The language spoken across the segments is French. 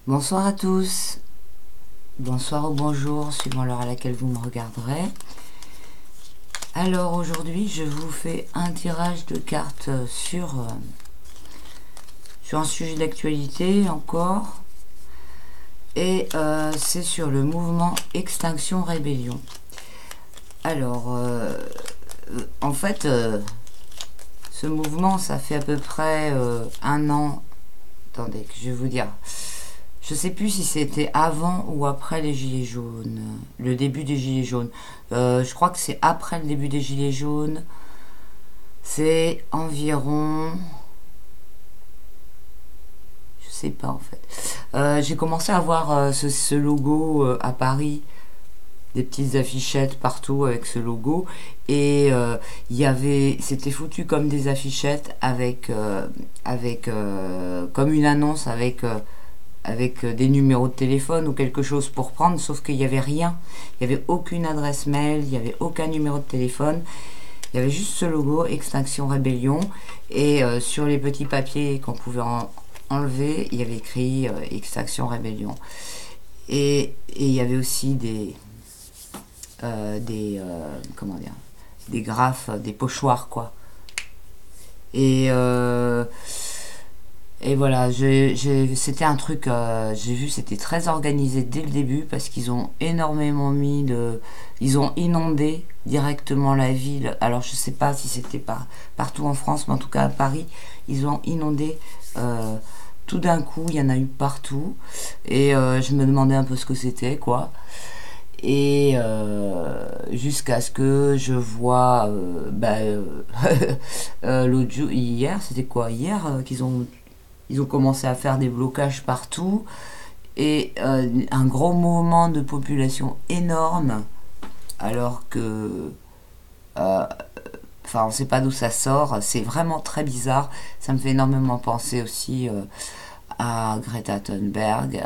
Bonsoir à tous, bonsoir ou bonjour, suivant l'heure à laquelle vous me regarderez. Alors aujourd'hui, je vous fais un tirage de cartes sur un sujet d'actualité encore. Et c'est sur le mouvement Extinction Rébellion. Alors, en fait, ce mouvement, ça fait à peu près un an. Attendez, que je vais vous dire. Je sais plus si c'était avant ou après les Gilets jaunes, le début des Gilets jaunes. Je crois que c'est après le début des Gilets jaunes. C'est environ... Je sais pas en fait. J'ai commencé à voir ce logo à Paris, des petites affichettes partout avec ce logo. Et c'était foutu comme des affichettes comme une annonce avec des numéros de téléphone ou quelque chose pour prendre, sauf qu'il n'y avait rien. Il n'y avait aucune adresse mail, il n'y avait aucun numéro de téléphone. Il y avait juste ce logo, Extinction Rébellion. Et sur les petits papiers qu'on pouvait enlever, il y avait écrit Extinction Rébellion. Et il y avait aussi comment dire, des graphes, des pochoirs, quoi. Et... Et voilà, c'était un truc, j'ai vu, c'était très organisé dès le début parce qu'ils ont énormément ils ont inondé directement la ville. Alors je sais pas si c'était pas partout en France, mais en tout cas à Paris, ils ont inondé tout d'un coup, il y en a eu partout. Et je me demandais un peu ce que c'était, quoi. Et jusqu'à ce que je vois l'autre jour, hier, c'était quoi? Hier ils ont commencé à faire des blocages partout et un gros mouvement de population énorme, alors que on ne sait pas d'où ça sort. C'est vraiment très bizarre. Ça me fait énormément penser aussi à Greta Thunberg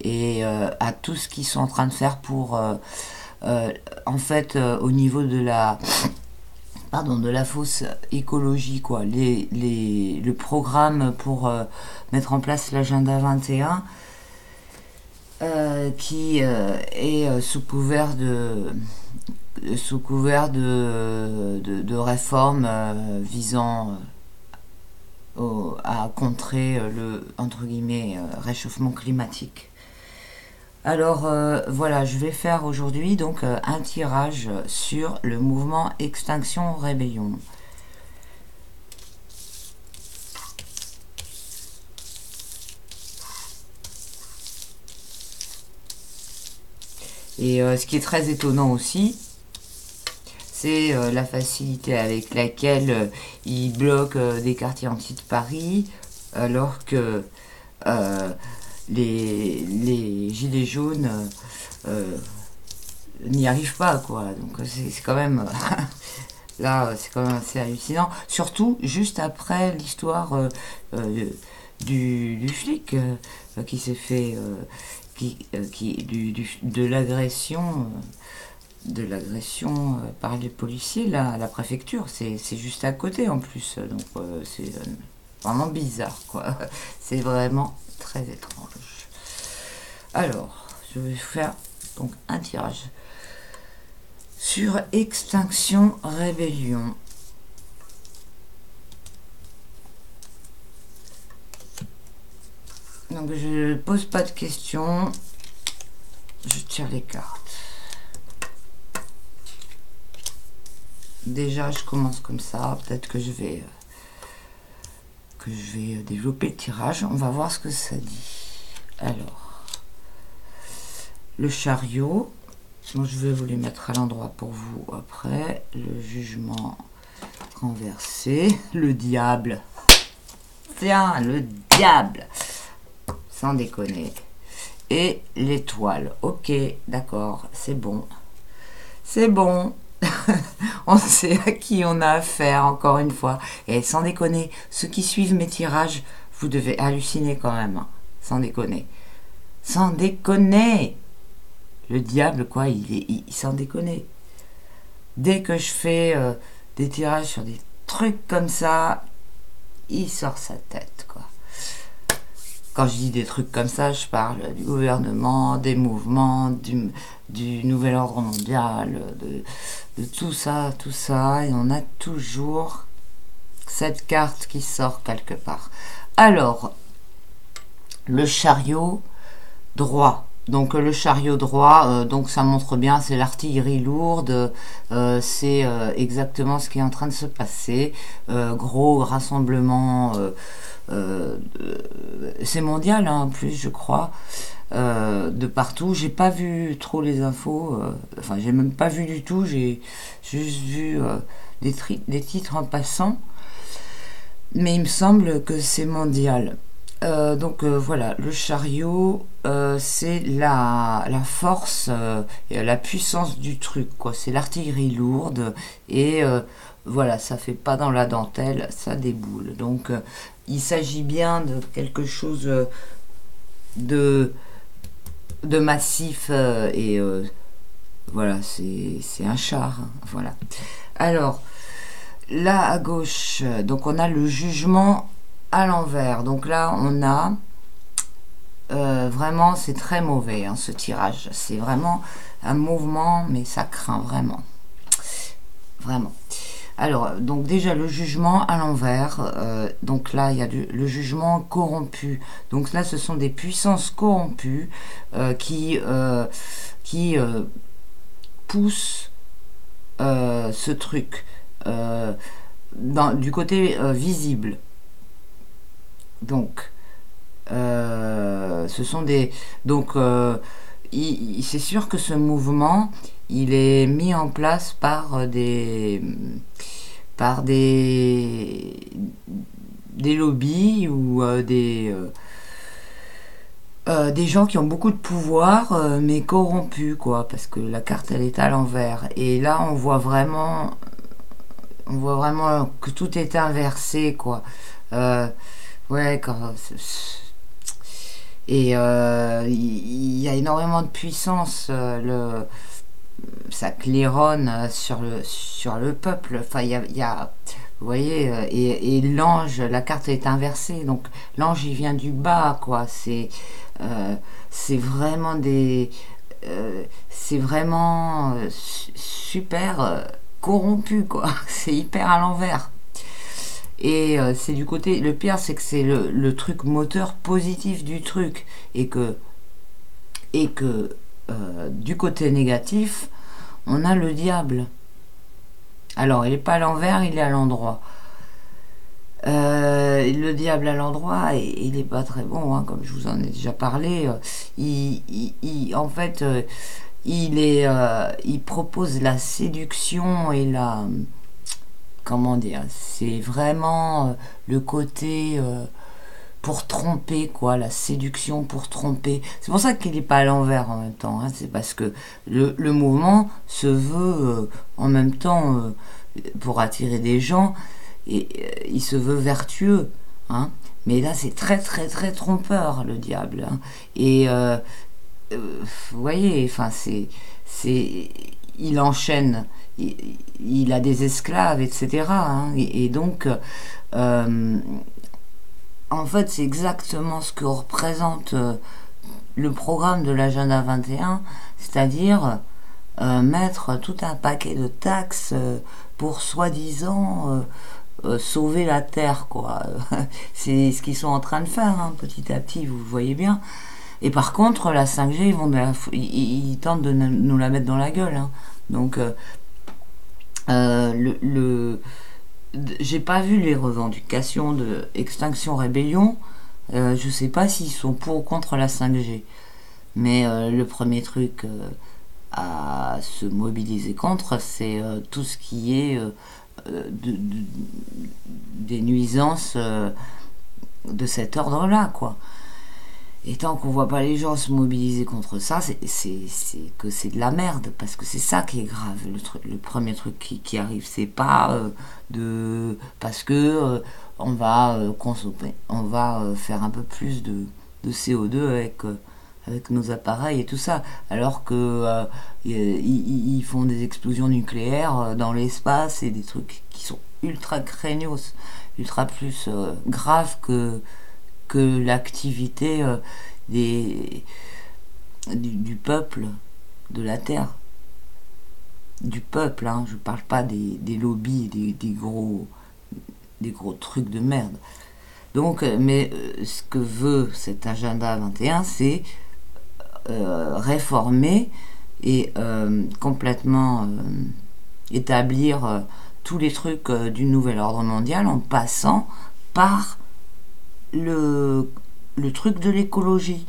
et à tout ce qu'ils sont en train de faire pour en fait au niveau de la fausse écologie, quoi. Le programme pour mettre en place l'agenda 21 qui est sous couvert de réformes visant à contrer le entre guillemets réchauffement climatique. Alors voilà, je vais faire aujourd'hui donc un tirage sur le mouvement Extinction Rébellion. Et ce qui est très étonnant aussi, c'est la facilité avec laquelle ils bloquent des quartiers entiers de Paris, alors que les gilets jaunes n'y arrivent pas, quoi. Donc c'est quand même là, c'est quand même assez hallucinant. Surtout juste après l'histoire du flic qui s'est fait de l'agression par les policiers là, à la préfecture. C'est juste à côté en plus, donc c'est vraiment bizarre, quoi. C'est vraiment très étrange. Alors, je vais faire donc un tirage sur Extinction Rébellion. Donc je pose pas de questions, je tire les cartes. Déjà je commence comme ça, peut-être que je vais développer le tirage, on va voir ce que ça dit. Alors, le chariot, moi je vais vous les mettre à l'endroit pour vous après. Le jugement renversé, le diable. Tiens, le diable, sans déconner. Et l'étoile. Ok, d'accord, c'est bon. C'est bon. On sait à qui on a affaire, encore une fois. Et sans déconner, ceux qui suivent mes tirages, vous devez halluciner quand même. Hein. Sans déconner. Sans déconner. Le diable, quoi, il sans déconner. Dès que je fais des tirages sur des trucs comme ça, il sort sa tête, quoi. quand je dis des trucs comme ça, je parle du gouvernement, des mouvements, du nouvel ordre mondial, de tout ça, et on a toujours cette carte qui sort quelque part. Alors, le chariot droit. Donc le chariot droit, donc ça montre bien, c'est l'artillerie lourde, c'est exactement ce qui est en train de se passer. Gros rassemblement, c'est mondial hein, en plus je crois, de partout. J'ai pas vu trop les infos, enfin j'ai même pas vu du tout, j'ai juste vu des titres en passant, mais il me semble que c'est mondial. Donc voilà, le chariot, c'est la force et la puissance du truc, quoi. C'est l'artillerie lourde et voilà, ça fait pas dans la dentelle, ça déboule. Donc il s'agit bien de quelque chose de massif et voilà, c'est un char, hein, voilà. Alors là à gauche, donc on a le jugement à l'envers. Donc là, on a vraiment, c'est très mauvais hein, ce tirage. C'est vraiment un mouvement, mais ça craint vraiment. Vraiment. Alors, donc déjà le jugement à l'envers. Donc là, il y a le jugement corrompu. Donc là, ce sont des puissances corrompues qui poussent ce truc du côté visible. Donc, ce sont des... Donc, c'est sûr que ce mouvement, il est mis en place par des lobbies ou des gens qui ont beaucoup de pouvoir, mais corrompus, quoi, parce que la carte, elle est à l'envers. Et là, on voit vraiment que tout est inversé, quoi. Ouais, et il y a énormément de puissance, ça claironne sur le peuple. Enfin, il y a vous voyez, et l'ange, la carte est inversée, donc l'ange il vient du bas, quoi. C'est vraiment c'est vraiment super corrompu, quoi. C'est hyper à l'envers. Et c'est du côté, le pire c'est que c'est le truc moteur positif du truc, et que du côté négatif on a le diable. Alors il n'est pas à l'envers, il est à l'endroit. Le diable à l'endroit, il n'est pas très bon hein, comme je vous en ai déjà parlé. En fait il propose la séduction et comment dire, c'est vraiment le côté pour tromper, quoi, la séduction pour tromper. C'est pour ça qu'il n'est pas à l'envers en même temps, hein, c'est parce que le mouvement se veut en même temps pour attirer des gens, et il se veut vertueux, hein, mais là c'est très très très trompeur le diable, hein, et vous voyez, enfin il enchaîne, il a des esclaves, etc. hein, et donc, en fait, c'est exactement ce que représente le programme de l'agenda 21, c'est-à-dire mettre tout un paquet de taxes pour soi-disant sauver la Terre, quoi. C'est ce qu'ils sont en train de faire, hein, petit à petit, vous le voyez bien. Et par contre, la 5G, ils tentent de nous la mettre dans la gueule, hein. Donc, j'ai pas vu les revendications de Extinction Rébellion. Je sais pas s'ils sont pour ou contre la 5G. Mais le premier truc à se mobiliser contre, c'est tout ce qui est des nuisances de cet ordre-là, quoi. Et tant qu'on voit pas les gens se mobiliser contre ça, c'est que c'est de la merde, parce que c'est ça qui est grave. Le premier truc qui arrive, c'est pas parce que on va consommer, on va faire un peu plus de CO2 avec nos appareils et tout ça, alors que ils font des explosions nucléaires dans l'espace et des trucs qui sont ultra craignos, ultra plus graves que l'activité du peuple, de la terre, du peuple, hein. Je parle pas des lobbies, des gros trucs de merde. Donc, mais ce que veut cet agenda 21, c'est réformer et complètement établir tous les trucs du nouvel ordre mondial en passant par le truc de l'écologie.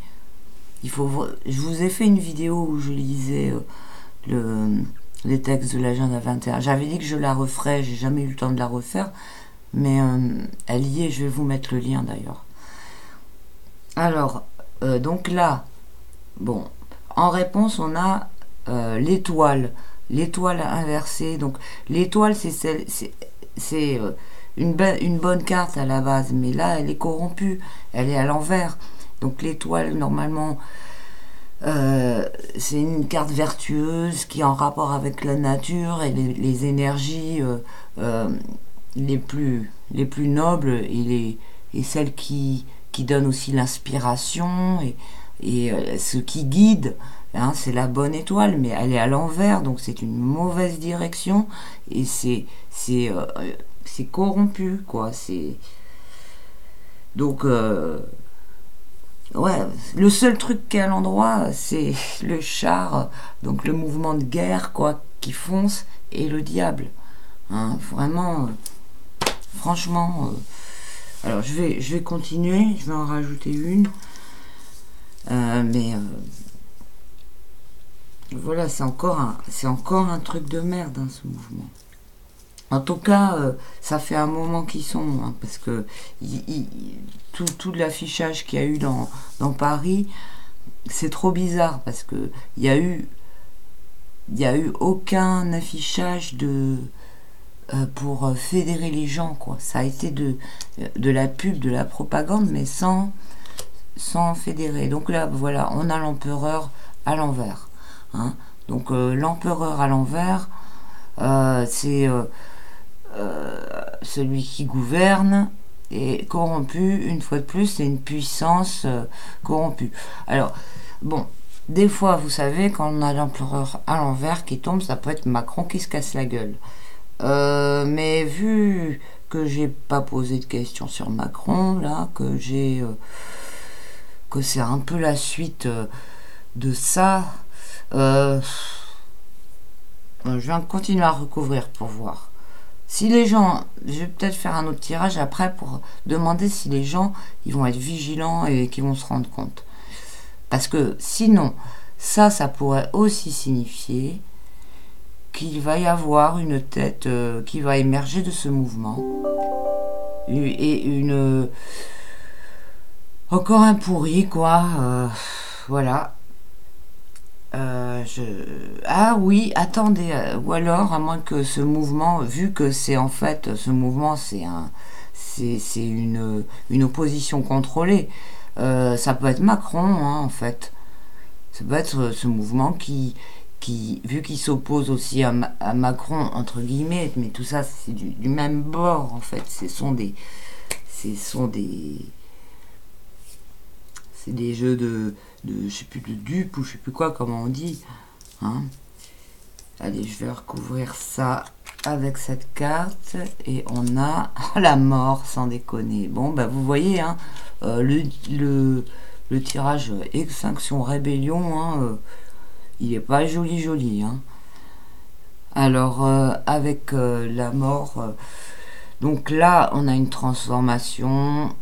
Je vous ai fait une vidéo où je lisais les textes de l'agenda 21. J'avais dit que je la referais, j'ai jamais eu le temps de la refaire, mais elle y est, je vais vous mettre le lien d'ailleurs. Alors, donc là, bon, en réponse, on a l'étoile inversée. Donc, l'étoile, c'est une bonne carte à la base, mais là, elle est corrompue, elle est à l'envers. Donc, l'étoile, normalement, c'est une carte vertueuse qui est en rapport avec la nature et les énergies les plus nobles et celles qui donnent aussi l'inspiration et ce qui guide. Hein, c'est la bonne étoile, mais elle est à l'envers, donc c'est une mauvaise direction et c'est corrompu, quoi. Donc ouais, le seul truc qui est à l'endroit, c'est le char, donc le mouvement de guerre, quoi, qui fonce, et le diable. Hein, vraiment, franchement. Alors, je vais continuer, je vais en rajouter une. Mais voilà, c'est encore un truc de merde, hein, ce mouvement. En tout cas, ça fait un moment qu'ils sont, hein, parce que tout l'affichage qu'il y a eu dans Paris, c'est trop bizarre, parce que il y a eu aucun affichage pour fédérer les gens, quoi. Ça a été de la pub, de la propagande, mais sans fédérer. Donc là, voilà, on a l'empereur à l'envers. Hein. Donc l'empereur à l'envers, c'est celui qui gouverne est corrompu. Une fois de plus, c'est une puissance corrompue. Alors, bon, des fois, vous savez, quand on a l'empereur à l'envers qui tombe, ça peut être Macron qui se casse la gueule. Mais vu que j'ai pas posé de questions sur Macron, là, que c'est un peu la suite de ça, je vais continuer à recouvrir pour voir. Si les gens, je vais peut-être faire un autre tirage après pour demander si les gens ils vont être vigilants et qu'ils vont se rendre compte. Parce que sinon, ça pourrait aussi signifier qu'il va y avoir une tête qui va émerger de ce mouvement. Et encore un pourri, quoi. Voilà. Ah oui, attendez, ou alors, à moins que ce mouvement, vu que c'est en fait, ce mouvement, c'est une opposition contrôlée, ça peut être Macron, hein, en fait. Ça peut être ce mouvement qui vu qu'il s'oppose aussi à Macron, entre guillemets, mais tout ça, c'est du même bord, en fait. C'est des jeux de je sais plus, de dupes ou je sais plus quoi, comment on dit. Hein. Allez, je vais recouvrir ça avec cette carte et on a la mort, sans déconner. Bon, bah vous voyez, hein, le tirage Extinction Rébellion, hein, il est pas joli, hein. Alors, avec la mort, donc là, on a une transformation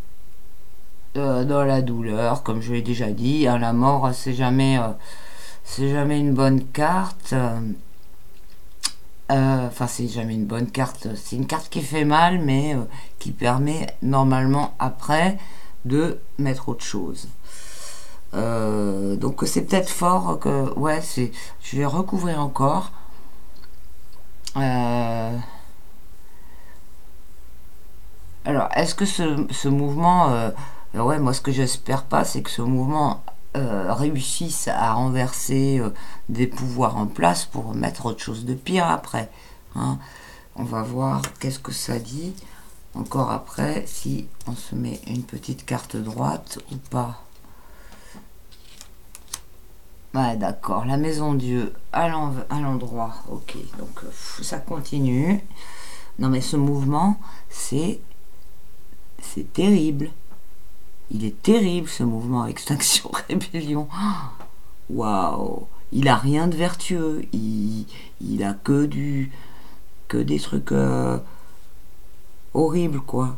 dans la douleur, comme je l'ai déjà dit. Hein, la mort, c'est jamais une bonne carte. Enfin, c'est jamais une bonne carte. C'est une carte qui fait mal, mais qui permet normalement après de mettre autre chose. Donc c'est peut-être fort que ouais, je vais recouvrir encore. Alors, est-ce que ce mouvement, ouais, moi ce que j'espère pas, c'est que ce mouvement réussisse à renverser des pouvoirs en place pour mettre autre chose de pire après. Hein. On va voir qu'est-ce que ça dit. encore après si on se met une petite carte droite ou pas. Ouais, d'accord, la maison Dieu à l'endroit. Ok, donc ça continue. Non mais ce mouvement, c'est terrible. Il est terrible ce mouvement Extinction Rébellion. Waouh, il a rien de vertueux. Il a que des trucs horribles quoi.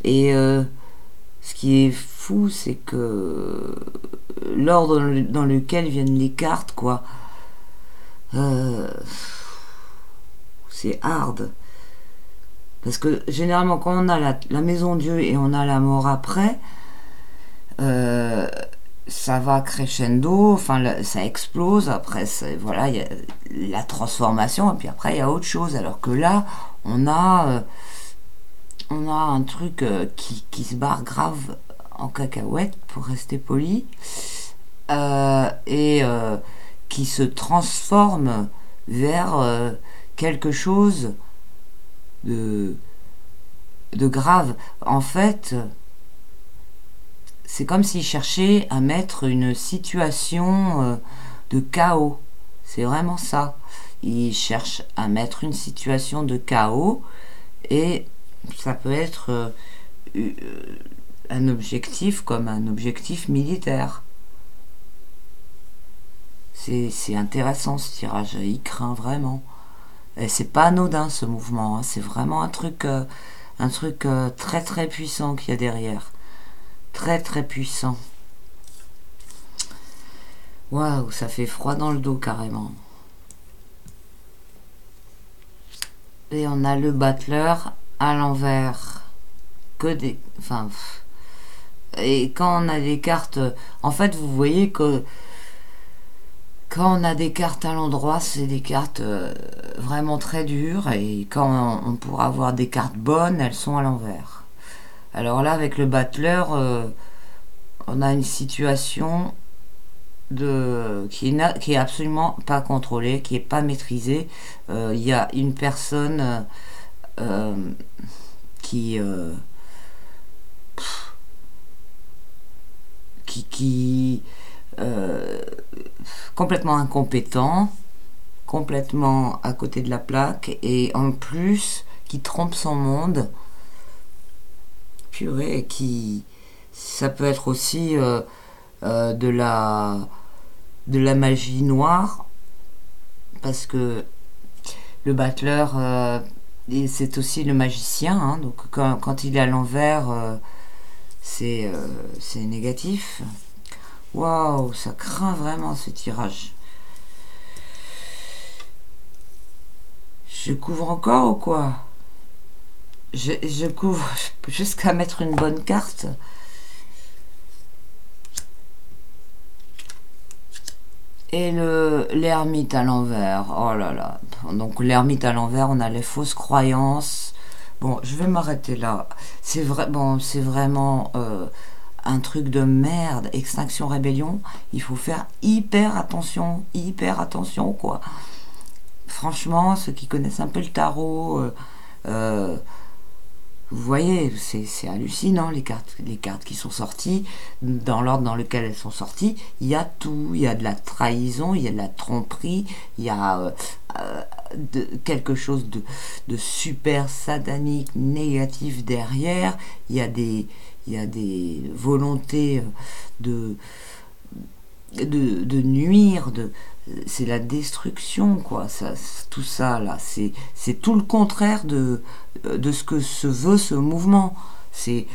Et ce qui est fou, c'est que l'ordre dans lequel viennent les cartes, quoi, c'est hard. Parce que généralement, quand on a la maison Dieu et on a la mort après, ça va crescendo, enfin, ça explose. Après, voilà, il y a la transformation, et puis après, il y a autre chose. Alors que là, on a un truc qui se barre grave en cacahuète, pour rester poli, et qui se transforme vers quelque chose de grave. En fait, c'est comme s'il cherchait à mettre une situation de chaos. C'est vraiment ça. Il cherche à mettre une situation de chaos, et ça peut être un objectif comme un objectif militaire. C'est intéressant ce tirage, il craint vraiment. Et c'est pas anodin ce mouvement, hein. C'est vraiment un truc très très puissant qu'il y a derrière. Très très puissant. Waouh, ça fait froid dans le dos carrément. Et on a le battleur à l'envers. Et quand on a des cartes, en fait, vous voyez que quand on a des cartes à l'endroit, c'est des cartes vraiment très dures, et quand on pourra avoir des cartes bonnes, elles sont à l'envers. Alors là, avec le battleur, on a une situation qui est absolument pas contrôlée, qui est pas maîtrisée. Il y a une personne qui complètement incompétent, complètement à côté de la plaque, et en plus qui trompe son monde. Purée, ça peut être aussi de la magie noire, parce que le battleur c'est aussi le magicien, hein, donc quand il est à l'envers, c'est négatif. Waouh, ça craint vraiment ce tirage. Je couvre encore ou quoi? Je couvre jusqu'à mettre une bonne carte. Et l'ermite à l'envers. Oh là là. Donc l'ermite à l'envers, on a les fausses croyances. Bon, je vais m'arrêter là. C'est vraiment un truc de merde. Extinction Rébellion. Il faut faire hyper attention quoi. Franchement, ceux qui connaissent un peu le tarot, vous voyez, c'est hallucinant les cartes qui sont sorties, dans l'ordre dans lequel elles sont sorties, il y a tout, il y a de la trahison, il y a de la tromperie, il y a quelque chose de super satanique, négatif derrière, il y a des volontés de nuire, c'est la destruction quoi, tout ça là, c'est tout le contraire de ce que se veut ce mouvement. C'est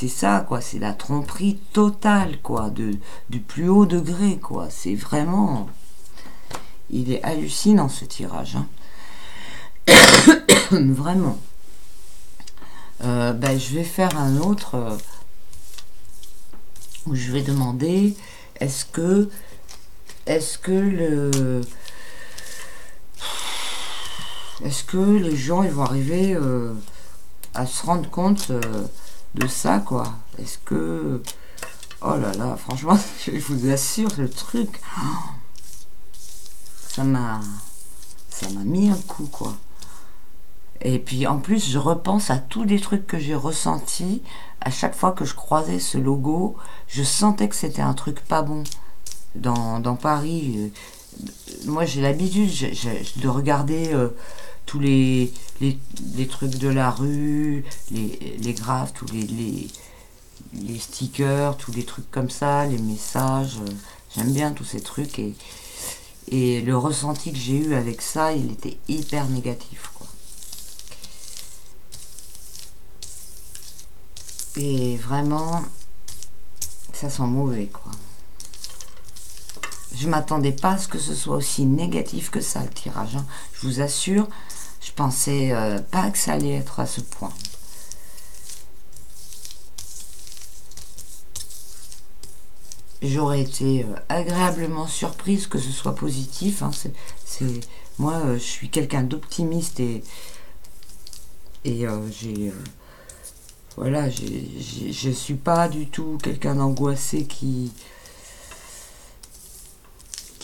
ça quoi, c'est la tromperie totale quoi, du plus haut degré quoi. C'est vraiment, il est hallucinant ce tirage, hein. Vraiment. Je vais faire un autre où je vais demander est-ce que les gens ils vont arriver à se rendre compte de ça quoi. Est-ce que, oh là là, franchement, je vous assure, le truc, ça m'a mis un coup quoi. Et puis en plus, je repense à tous les trucs que j'ai ressentis. À chaque fois que je croisais ce logo, je sentais que c'était un truc pas bon. Dans Paris, moi j'ai l'habitude de regarder tous les trucs de la rue, les graphes, tous les stickers, tous les trucs comme ça, les messages. J'aime bien tous ces trucs et le ressenti que j'ai eu avec ça, il était hyper négatif, quoi. Et vraiment, ça sent mauvais, quoi. Je m'attendais pas à ce que ce soit aussi négatif que ça, le tirage, hein. Je vous assure, je pensais pas que ça allait être à ce point. J'aurais été agréablement surprise que ce soit positif, hein. Moi, je suis quelqu'un d'optimiste et voilà, je suis pas du tout quelqu'un d'angoissé qui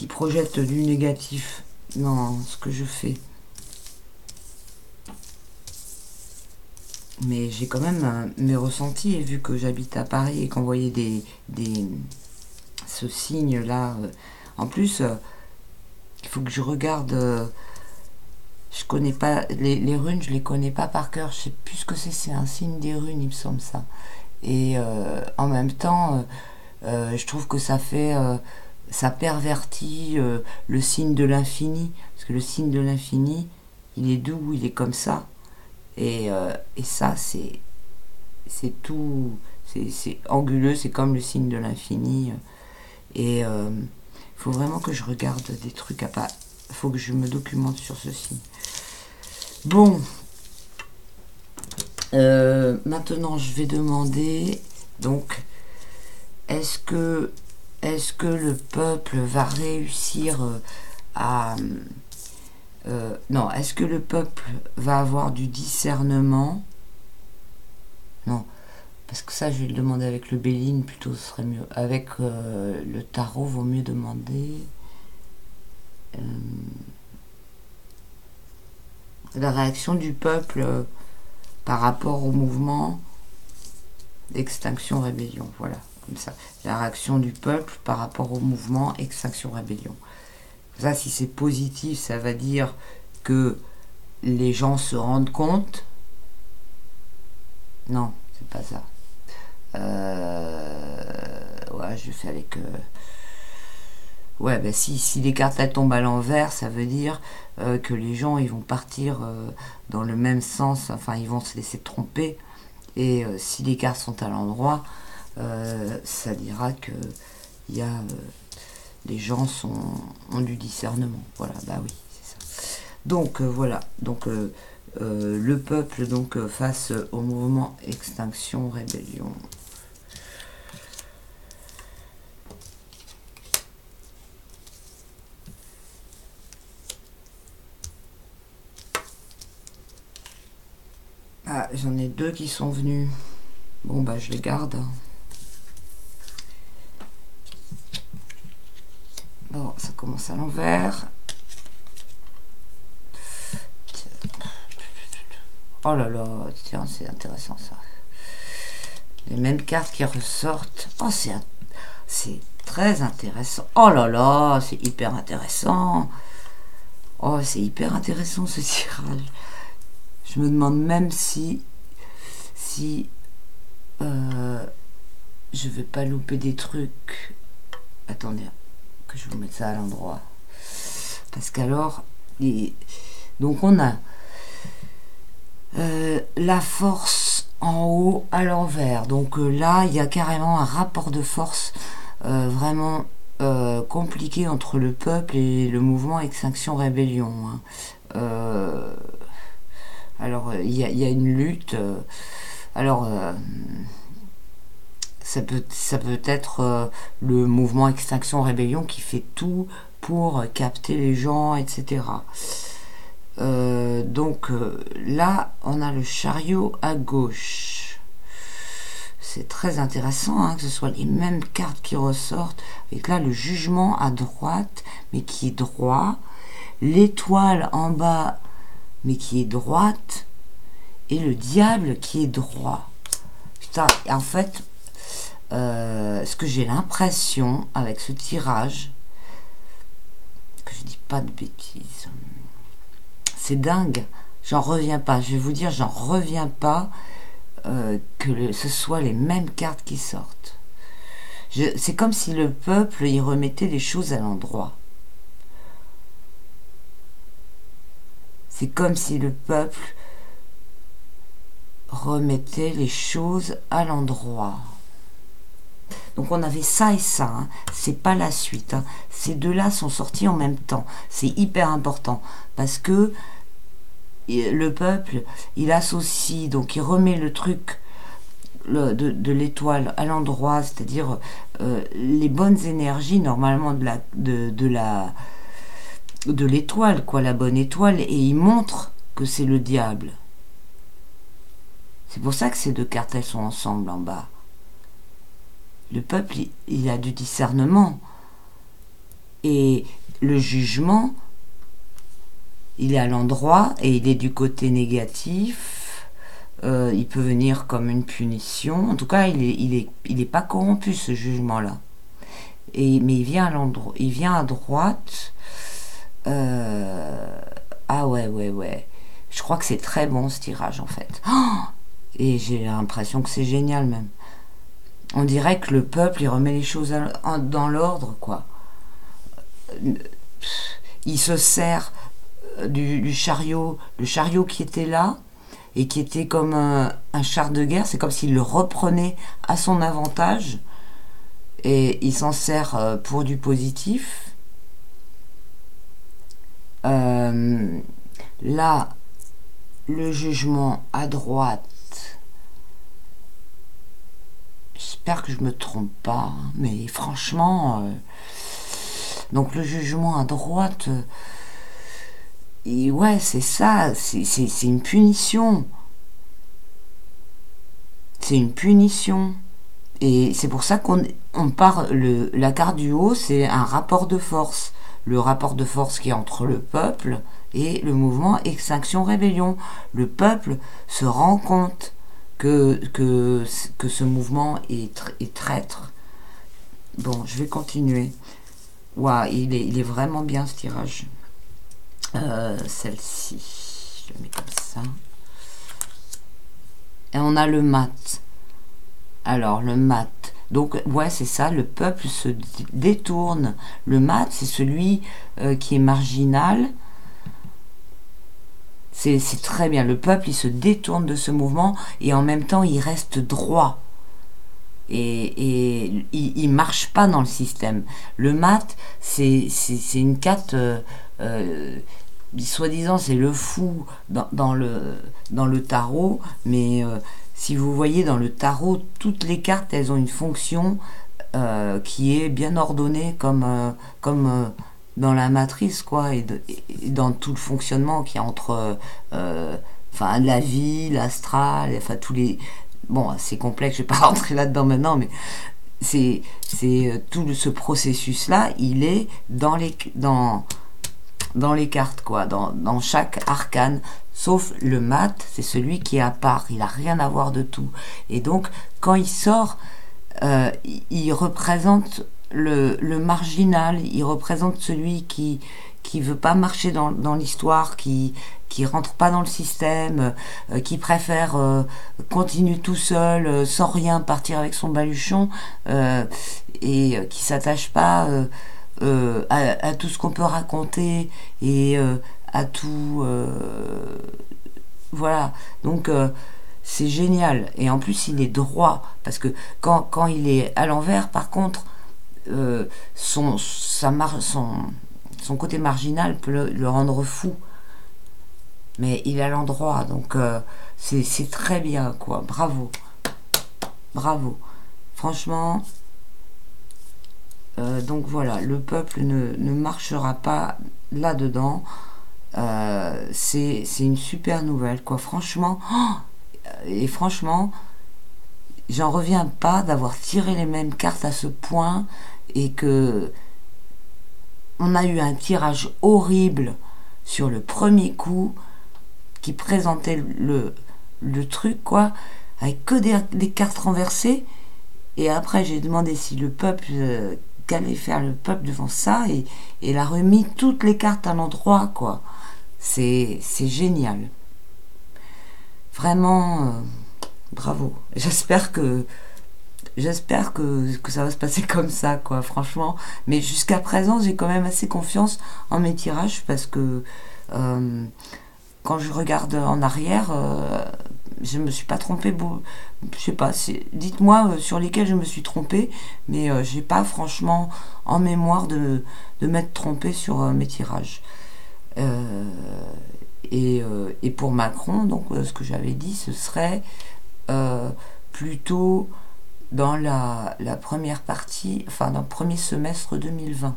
projette du négatif dans ce que je fais. Mais j'ai quand même mes ressentis, et vu que j'habite à Paris et qu'on voyait ce signe là, en plus, il faut que je regarde. Je connais pas les runes, je les connais pas par cœur. Je sais plus ce que c'est un signe des runes, il me semble ça. Et en même temps, je trouve que ça pervertit le signe de l'infini, parce que le signe de l'infini, il est doux, il est comme ça, et ça c'est tout, c'est anguleux, c'est comme le signe de l'infini, et faut vraiment que je regarde des trucs à pas, faut que je me documente sur ce signe. Bon, maintenant je vais demander, donc, est-ce que le peuple va réussir à... non, est-ce que le peuple va avoir du discernement? Non, parce que ça, je vais le demander avec le Béline, plutôt, ce serait mieux. Avec le tarot, vaut mieux demander... la réaction du peuple par rapport au mouvement d'Extinction Rébellion, voilà, comme ça. La réaction du peuple par rapport au mouvement Extinction Rébellion. Ça, si c'est positif, ça va dire que les gens se rendent compte. Non, c'est pas ça. Ouais, je fais avec... Ouais, ben si les cartes elles tombent à l'envers, ça veut dire que les gens ils vont partir dans le même sens, enfin ils vont se laisser tromper. Et si les cartes sont à l'endroit, ça dira que il y a les gens ont du discernement. Voilà, bah oui, c'est ça. Donc voilà, donc le peuple donc face au mouvement Extinction Rébellion. Ah, j'en ai deux qui sont venus. Bon, bah, je les garde. Bon, ça commence à l'envers. Oh là là, tiens, c'est intéressant ça. Les mêmes cartes qui ressortent. Oh, c'est très intéressant. Oh là là, c'est hyper intéressant. Oh, c'est hyper intéressant ce tirage. Je me demande même si je vais pas louper des trucs. Attendez, que je vous mette ça à l'endroit. Parce qu'alors, donc on a la force en haut à l'envers. Donc là, il y a carrément un rapport de force vraiment compliqué entre le peuple et le mouvement Extinction Rébellion, hein. Alors, il y a une lutte. Alors, ça peut être le mouvement Extinction Rébellion qui fait tout pour capter les gens, etc. Donc, là, on a le chariot à gauche. C'est très intéressant hein, que ce soit les mêmes cartes qui ressortent. Avec là, le jugement à droite, mais qui est droit. L'étoile en bas... mais qui est droite, et le diable qui est droit. Putain, en fait, ce que j'ai l'impression avec ce tirage, que je dis pas de bêtises, c'est dingue, j'en reviens pas, je vais vous dire, j'en reviens pas que ce soit les mêmes cartes qui sortent. C'est comme si le peuple y remettait les choses à l'endroit. C'est comme si le peuple remettait les choses à l'endroit. Donc on avait ça et ça, hein. C'est pas la suite, hein. Ces deux-là sont sortis en même temps. C'est hyper important parce que le peuple, il associe, donc il remet le truc de l'étoile à l'endroit, c'est-à-dire les bonnes énergies normalement de l'étoile, quoi, la bonne étoile, et il montre que c'est le diable. C'est pour ça que ces deux cartes, elles sont ensemble en bas. Le peuple, il a du discernement. Et le jugement, il est à l'endroit et il est du côté négatif. Il peut venir comme une punition. En tout cas, il est pas corrompu, ce jugement-là. Mais il vient à droite. Ah ouais. Je crois que c'est très bon, ce tirage, en fait. Oh, et j'ai l'impression que c'est génial, même. On dirait que le peuple, il remet les choses dans l'ordre, quoi. Il se sert du chariot, le chariot qui était là, et qui était comme un char de guerre, c'est comme s'il le reprenait à son avantage, et il s'en sert pour du positif. Là, le jugement à droite, j'espère que je me trompe pas, mais franchement, donc le jugement à droite, et ouais, c'est ça, c'est une punition. C'est une punition. Et c'est pour ça qu'on parle, la carte du haut, c'est un rapport de force. Le rapport de force qui est entre le peuple et le mouvement Extinction Rébellion. Le peuple se rend compte que ce mouvement est traître. Bon, je vais continuer. Waouh, il est vraiment bien ce tirage. Celle-ci, je le mets comme ça. Et on a le mat. Alors, le mat. Donc, ouais, c'est ça, le peuple se détourne. Le mat, c'est celui qui est marginal. C'est très bien. Le peuple, il se détourne de ce mouvement et en même temps, il reste droit. Et il marche pas dans le système. Le mat, c'est une carte... soi-disant c'est le fou dans le tarot, mais si vous voyez dans le tarot, toutes les cartes elles ont une fonction qui est bien ordonnée comme dans la matrice, quoi, et dans tout le fonctionnement qu'il y a entre la vie, l'astral, enfin tous les... Bon, c'est complexe, je vais pas rentrer là-dedans maintenant, mais c'est tout ce processus-là, il est dans les cartes, quoi, dans chaque arcane, sauf le mat, c'est celui qui est à part, il a rien à voir de tout. Et donc, quand il sort, il représente le marginal, il représente celui qui veut pas marcher dans l'histoire, qui rentre pas dans le système, qui préfère continuer tout seul, sans rien, partir avec son baluchon, et qui s'attache pas à tout ce qu'on peut raconter et à tout... voilà, donc c'est génial. Et en plus, il est droit, parce que quand il est à l'envers, par contre, son côté marginal peut le rendre fou. Mais il est à l'endroit, donc c'est très bien, quoi. Bravo. Bravo. Franchement... donc voilà, le peuple ne marchera pas là-dedans. C'est une super nouvelle, quoi. Franchement, et franchement, j'en reviens pas d'avoir tiré les mêmes cartes à ce point et que on a eu un tirage horrible sur le premier coup qui présentait le truc, quoi, avec que des cartes renversées. Et après, j'ai demandé si le peuple, qu'allait faire le peuple devant ça, et il a remis toutes les cartes à l'endroit, quoi. C'est génial. Vraiment, bravo. J'espère que ça va se passer comme ça, quoi, franchement. Mais jusqu'à présent, j'ai quand même assez confiance en mes tirages parce que quand je regarde en arrière, je me suis pas trompée. Je sais pas, dites-moi sur lesquels je me suis trompée, mais j'ai pas franchement en mémoire de m'être trompée sur mes tirages. Et pour Macron, donc ce que j'avais dit, ce serait plutôt dans la première partie, enfin dans le premier semestre 2020.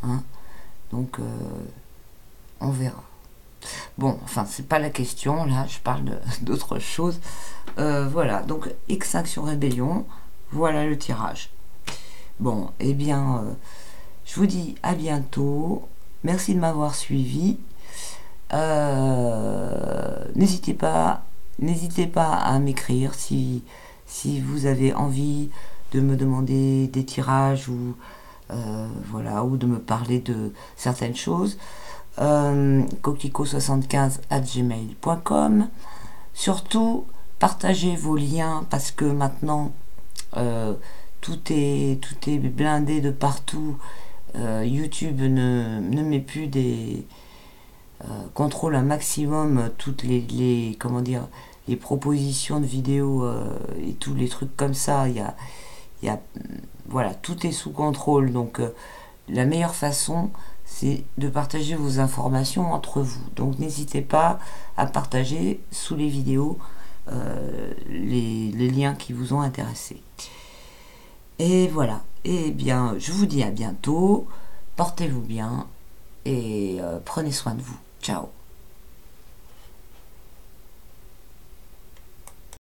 Hein. Donc on verra. Bon, enfin c'est pas la question, là je parle d'autre chose. Voilà, donc Extinction Rébellion, voilà le tirage. Bon, eh bien, je vous dis à bientôt. Merci de m'avoir suivi. N'hésitez pas à m'écrire si vous avez envie de me demander des tirages ou voilà, ou de me parler de certaines choses. coquelicot75@gmail.com. Surtout partagez vos liens parce que maintenant tout est blindé de partout. YouTube ne met plus des contrôle un maximum toutes les comment dire, les propositions de vidéos et tous les trucs comme ça. Il y a voilà, tout est sous contrôle. Donc la meilleure façon, c'est de partager vos informations entre vous. Donc n'hésitez pas à partager sous les vidéos les liens qui vous ont intéressé. Et voilà. Et bien, je vous dis à bientôt. Portez-vous bien et prenez soin de vous. Ciao.